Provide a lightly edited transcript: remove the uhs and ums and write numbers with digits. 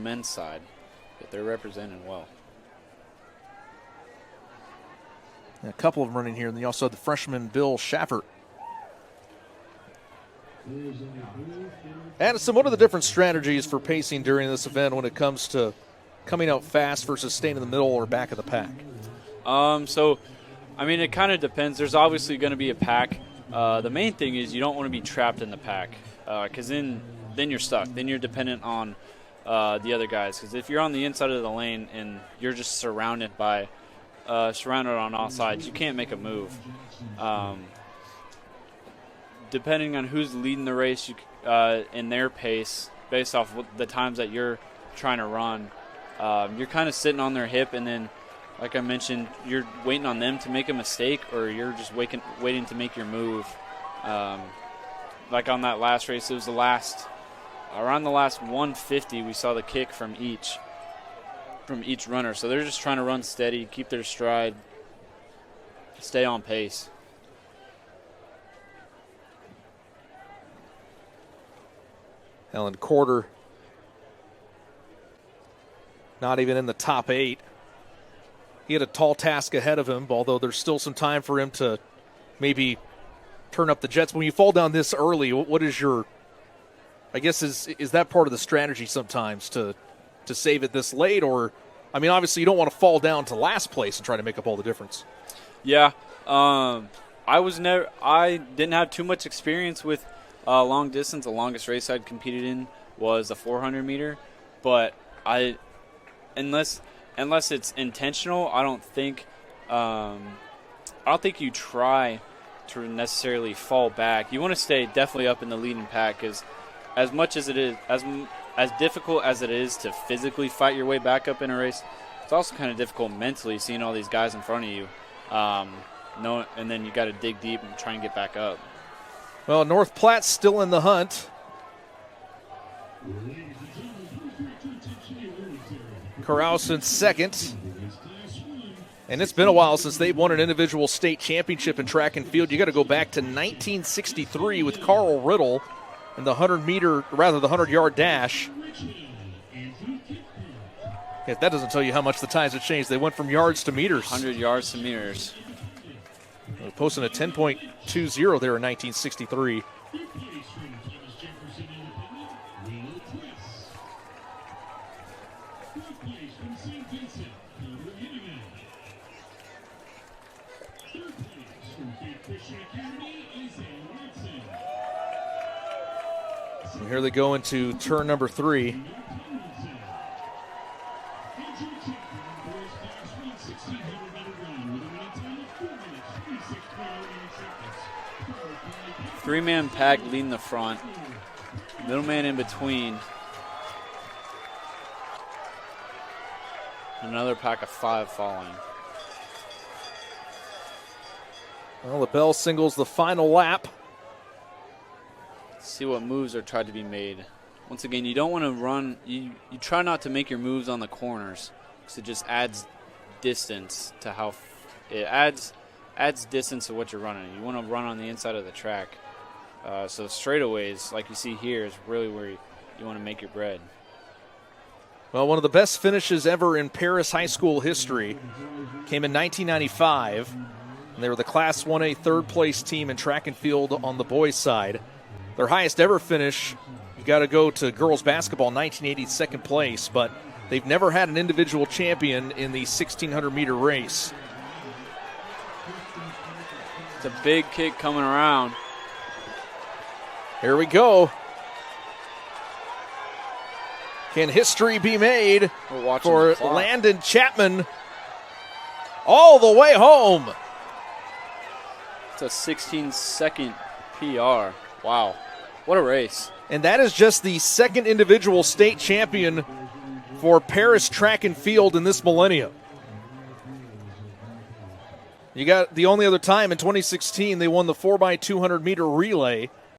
men's side, but they're representing well. A couple of them running here, and you also have the freshman Bill Schaffert. Addison, what are the different strategies for pacing during this event when it comes to coming out fast versus staying in the middle or back of the pack? It kind of depends. There's obviously going to be a pack. The main thing is you don't want to be trapped in the pack because then you're stuck. Then you're dependent on the other guys. Because if you're on the inside of the lane and you're just surrounded on all sides, you can't make a move. Depending on who's leading the race in their pace, based off the times that you're trying to run, you're kind of sitting on their hip, and then, like I mentioned, you're waiting on them to make a mistake, or you're just waiting to make your move. Like on that last race, it was around the last 150, we saw the kick from each runner. So they're just trying to run steady, keep their stride, stay on pace. Alan Corder not even in the top 8. He had a tall task ahead of him, although there's still some time for him to maybe turn up the jets. When you fall down this early, what is your, I guess, is that part of the strategy sometimes to save it this late? Or, I mean, obviously you don't want to fall down to last place and try to make up all the difference. Yeah. I didn't have too much experience with long distance. The longest race I'd competed in was a 400 meter, but unless it's intentional, I don't think you try to necessarily fall back. You want to stay definitely up in the leading pack, because as much as it is, as difficult as it is to physically fight your way back up in a race, it's also kind of difficult mentally seeing all these guys in front of you. And then you got to dig deep and try and get back up. Well, North Platte's still in the hunt. Carouse in second. And it's been a while since they've won an individual state championship in track and field. You got to go back to 1963 with Carl Riddle in the 100-yard dash. Yeah, that doesn't tell you how much the times have changed. They went from yards to meters. 100 yards to meters. They're posting a 10.20 there in 1963. And here they go into turn number 3. Three-man pack leading the front. Middleman in between. Another pack of 5 following. Well, the bell singles the final lap. Let's see what moves are tried to be made. Once again, you don't want to run. You try not to make your moves on the corners, because it just adds distance to how it adds distance to what you're running. You want to run on the inside of the track. So straightaways, like you see here, is really where you want to make your bread. Well, one of the best finishes ever in Paris high school history came in 1995. And they were the Class 1A third-place team in track and field on the boys' side. Their highest ever finish, you got to go to girls basketball, 1980, second place. But they've never had an individual champion in the 1,600-meter race. It's a big kick coming around. Here we go. Can history be made for Landon Chapman all the way home? It's a 16-second PR. Wow. What a race. And that is just the second individual state champion for Paris track and field in this millennium. You got the only other time in 2016 they won the 4x200 meter relay.